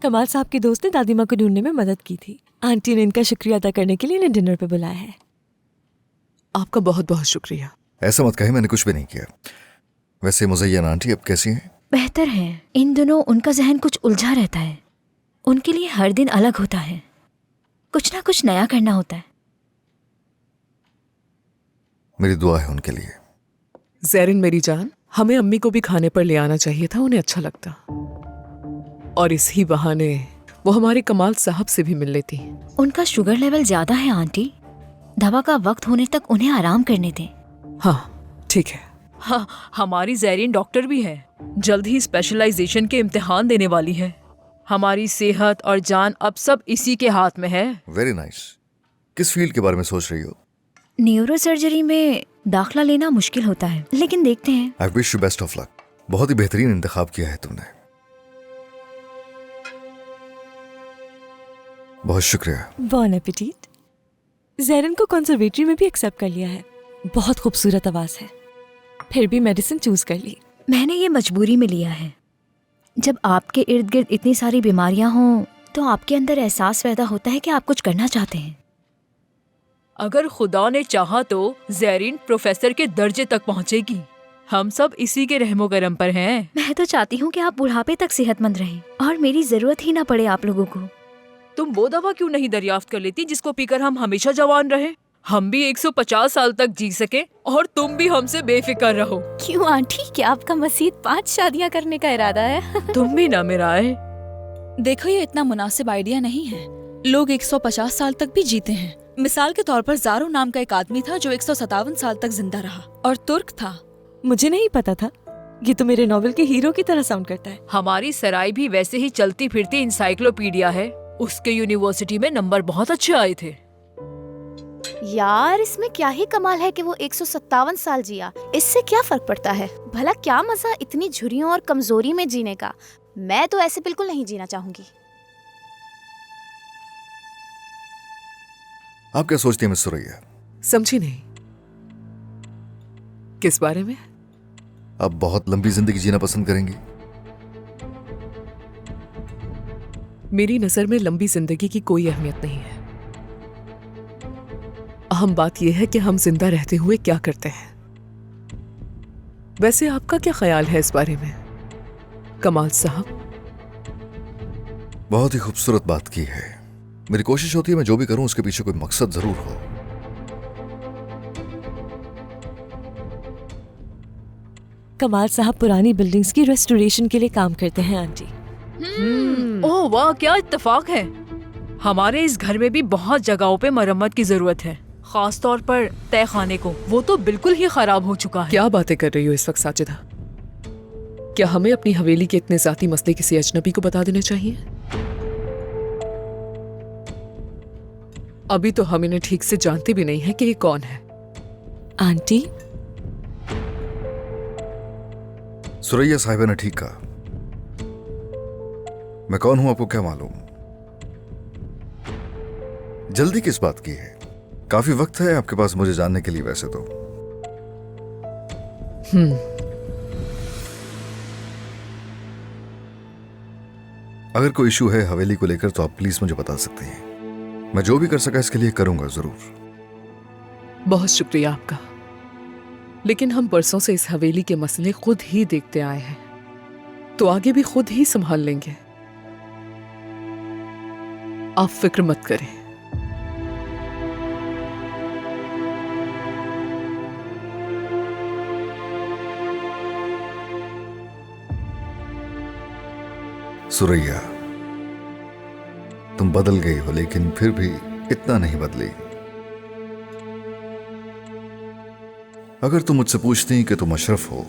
कमाल साहब के दोस्त ने दादी माँ को ढूंढने में मदद की थी। आंटी ने इनका शुक्रिया अदा करने के लिए इन्हें डिनर पे बुलाया है। आपका बहुत बहुत शुक्रिया। ऐसा मत कहे, मैंने कुछ भी नहीं किया। वैसे मुज़य्यन आंटी अब कैसी हैं? बेहतर है। इन दिनों उनका जहन कुछ उलझा रहता है। उनके लिए हर दिन अलग होता है, कुछ ना कुछ नया करना होता है। मेरी दुआ है उनके लिए। ज़ैरिन मेरी जान, हमें अम्मी को भी खाने पर ले आना चाहिए था, उन्हें अच्छा लगता। और इसी बहाने वो हमारे कमाल साहब से भी मिल लेती। उनका शुगर लेवल ज्यादा है आंटी, दवा का वक्त होने तक उन्हें आराम करने दें। हाँ ठीक है। हाँ, हमारी ज़ैरिन डॉक्टर भी है, जल्द ही स्पेशलाइजेशन के इम्तिहान देने वाली है। हमारी सेहत और जान अब सब इसी के हाथ में है। Very nice. किस फील्ड के बारे में सोच रही हो? न्यूरो सर्जरी में दाखला लेना मुश्किल होता है, लेकिन देखते हैं। I wish you best of luck. बहुत ही बेहतरीन इंतखाब किया है तुमने। बहुत शुक्रिया। बॉन एपेटिट। ज़ैरिन को कंसर्वेटरी में भी एक्सेप्ट कर लिया है। बहुत खूबसूरत आवाज है, फिर भी मेडिसिन चूज कर ली। मैंने ये मजबूरी में लिया है। जब आपके इर्द गिर्द इतनी सारी बीमारियां हों तो आपके अंदर एहसास पैदा होता है कि आप कुछ करना चाहते हैं। अगर खुदा ने चाहा तो ज़ैरिन प्रोफेसर के दर्जे तक पहुंचेगी। हम सब इसी के रहमो करम पर हैं। मैं तो चाहती हूँ कि आप बुढ़ापे तक सेहतमंद रहें और मेरी जरूरत ही ना पड़े आप लोगों को। तुम वो दवा क्यों नहीं दरियाफ्त कर लेती जिसको पीकर हम हमेशा जवान रहे? हम भी 150 साल तक जी सके और तुम भी हमसे बेफिक्र रहो। क्यों आंटी, क्या आपका मजीद 5 शादियां करने का इरादा है? तुम भी ना मेरा है। देखो, ये इतना मुनासिब आइडिया नहीं है। लोग 150 साल तक भी जीते हैं। मिसाल के तौर पर ज़ारो नाम का एक आदमी था जो 157 साल तक जिंदा रहा और तुर्क था। मुझे नहीं पता था। ये तो मेरे नॉवेल के हीरो की तरह साउंड करता है। हमारी सराय भी वैसे ही चलती फिरती इंसाइक्लोपीडिया है। उसके यूनिवर्सिटी में नंबर बहुत अच्छे आए थे। यार, इसमें क्या ही कमाल है कि वो 157 साल जिया। इससे क्या फर्क पड़ता है? भला क्या मजा इतनी झुर्रियों और कमजोरी में जीने का। मैं तो ऐसे बिल्कुल नहीं जीना चाहूंगी। आप क्या सोचती हैं मिस सुरैया? समझी नहीं। किस बारे में? आप बहुत लंबी जिंदगी जीना पसंद करेंगी? मेरी नजर में लंबी जिंदगी की कोई अहमियत नहीं है। अहम बात यह है कि हम जिंदा रहते हुए क्या करते हैं। वैसे आपका क्या ख्याल है इस बारे में, कमाल साहब? बहुत ही खूबसूरत बात की है। मेरी कोशिश होती है मैं जो भी करूं उसके पीछे कोई मकसद जरूर हो। कमाल साहब पुरानी बिल्डिंग्स की रेस्टोरेशन के लिए काम करते हैं आंटी। ओह वाह, क्या इत्तेफाक है। हमारे इस घर में भी बहुत जगहों पे मरम्मत की जरूरत है, खास तौर पर तय खाने को। वो तो बिल्कुल ही खराब हो चुका है। क्या बातें कर रही हो इस वक्त साजिदा? क्या हमें अपनी हवेली के इतने जाती मसले किसी अजनबी को बता देने चाहिए? अभी तो हम इन्हें ठीक से जानते भी नहीं है कि ये कौन है। आंटी, सुरैया साहिबा ने ठीक कहा। मैं कौन हूं आपको क्या मालूम? जल्दी किस बात की है? काफी वक्त है आपके पास मुझे जानने के लिए वैसे तो। अगर कोई इशू है हवेली को लेकर तो आप प्लीज मुझे बता सकते हैं। मैं जो भी कर सका इसके लिए करूंगा जरूर। बहुत शुक्रिया आपका, लेकिन हम बरसों से इस हवेली के मसले खुद ही देखते आए हैं, तो आगे भी खुद ही संभाल लेंगे। आप फिक्र मत करें। सुरैया, तुम बदल गई हो लेकिन फिर भी इतना नहीं बदली। अगर तुम मुझसे पूछती कि तुम अशरफ हो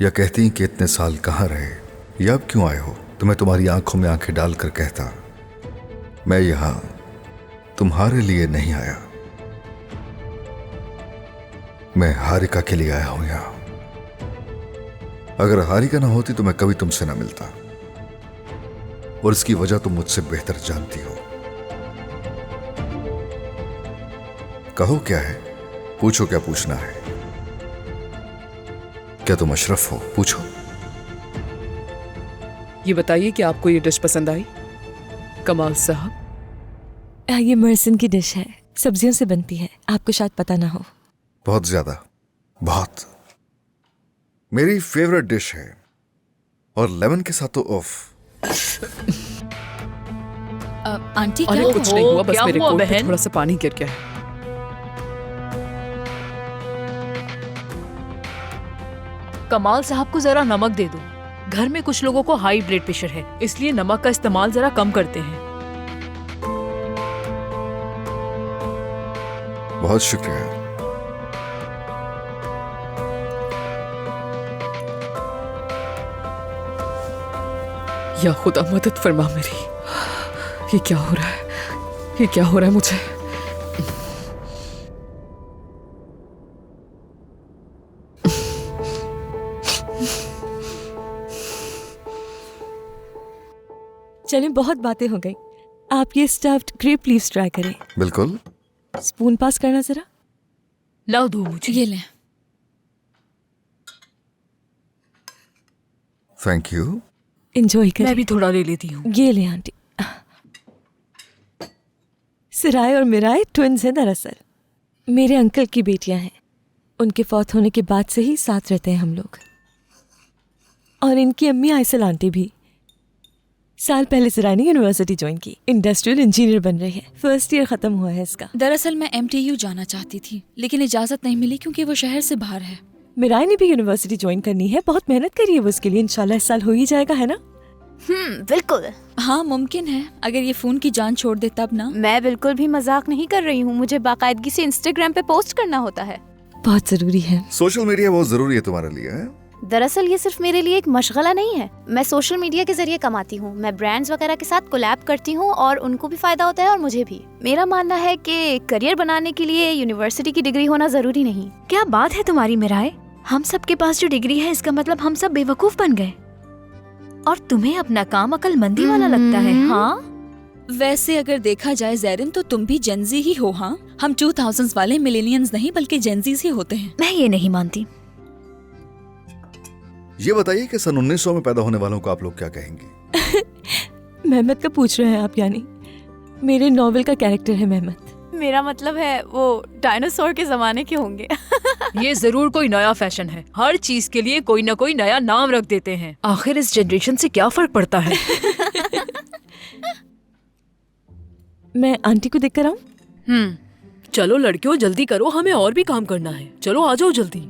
या कहती कि इतने साल कहां रहे या अब क्यों आए हो, तो मैं तुम्हारी आंखों में आंखें डालकर कहता, मैं यहां तुम्हारे लिए नहीं आया, मैं हारिका के लिए आया हूं यहां। अगर हारिका ना होती तो मैं कभी तुमसे ना मिलता, और इसकी वजह तुम मुझसे बेहतर जानती हो। कहो क्या है, पूछो क्या पूछना है। क्या तुम अशरफ हो? पूछो। ये बताइए कि आपको ये डिश पसंद आई? कमाल साहब, ये मर्सन की डिश है, सब्जियों से बनती है, आपको शायद पता ना हो। बहुत ज्यादा, बहुत। मेरी फेवरेट डिश है, और लेमन के साथ तो उफ। आंटी क्या अरे कुछ नहीं हुआ, बस क्या मेरे हुआ कोट पे बहन? थोड़ा सा पानी गिर गया है। कमाल साहब को जरा नमक दे दो। घर में कुछ लोगों को हाई ब्लड प्रेशर है, इसलिए नमक का इस्तेमाल जरा कम करते हैं। बहुत शुक्रिया। या खुदा मदद फरमा मेरी, ये क्या हो रहा है, ये क्या हो रहा है मुझे। चलें, बहुत बातें हो गई। आप ये स्टफ्ड ग्रेप लीव्स ट्राई करें। बिल्कुल। स्पून पास करना जरा। लाओ दो मुझे। ये लें। Thank you. एंजॉय करें। मैं भी थोड़ा ले लेती हूँ। ये ले आंटी। सिराय और मिराय ट्विन्स हैं दरअसल। मेरे अंकल की बेटियां हैं। उनके फौत होने के बाद से ही साथ रहते हैं हम लोग। और इनकी अम्मी आयसल आंटी भी। साल पहले सिराय ने यूनिवर्सिटी ज्वाइन की, इंडस्ट्रियल इंजीनियर बन रही है। फर्स्ट ईयर खत्म हुआ है इसका। दरअसल मैं MTU जाना चाहती थी, लेकिन इजाजत नहीं मिली क्योंकि वो शहर से बाहर है। मिराय ने भी यूनिवर्सिटी ज्वाइन करनी है, बहुत मेहनत करी है वो उसके लिए। इंशाल्लाह इस साल हो ही जाएगा, है ना? बिल्कुल। हाँ मुमकिन है, अगर ये फोन की जान छोड़ दे तब ना। मैं बिल्कुल भी मजाक नहीं कर रही हूँ, मुझे बाकायदगी से इंस्टाग्राम पे पोस्ट करना होता है। बहुत जरूरी है। सोशल मीडिया बहुत जरूरी है तुम्हारे लिए, है? दरअसल ये सिर्फ मेरे लिए एक मशगला नहीं है। मैं सोशल मीडिया के जरिए कमाती हूँ। मैं ब्रांड्स वगैरह के साथ कोलैब करती हूँ और उनको भी फायदा होता है और मुझे भी। मेरा मानना है कि करियर बनाने के लिए यूनिवर्सिटी की डिग्री होना जरूरी नहीं। क्या बात है तुम्हारी मिराय, हम सब के पास जो डिग्री है इसका मतलब हम सब बेवकूफ बन गए और तुम्हें अपना काम अक्लमंदी वाला लगता है। हाँ वैसे अगर देखा जाए जैरिन, तो तुम भी जेंजी ही हो। हाँ, हम 2000s वाले मिलेनियंस नहीं बल्कि जेंजीज ही होते हैं। मैं ये नहीं मानती। ये बताइए कि सन 1900 में पैदा होने वालों को आप लोग क्या कहेंगे? मेहमत का पूछ रहे हैं आप? यानी मेरे नॉवेल का कैरेक्टर है मेहमत। मेरा मतलब है वो डायनासोर के जमाने के होंगे। ये जरूर कोई नया फैशन है। हर चीज के लिए कोई ना कोई नया नाम रख देते हैं। आखिर इस जनरेशन से क्या फर्क पड़ता है? मैं आंटी को देख कर आऊं? चलो लड़कियों, जल्दी करो, हमें और भी काम करना है। चलो आ जाओ जल्दी।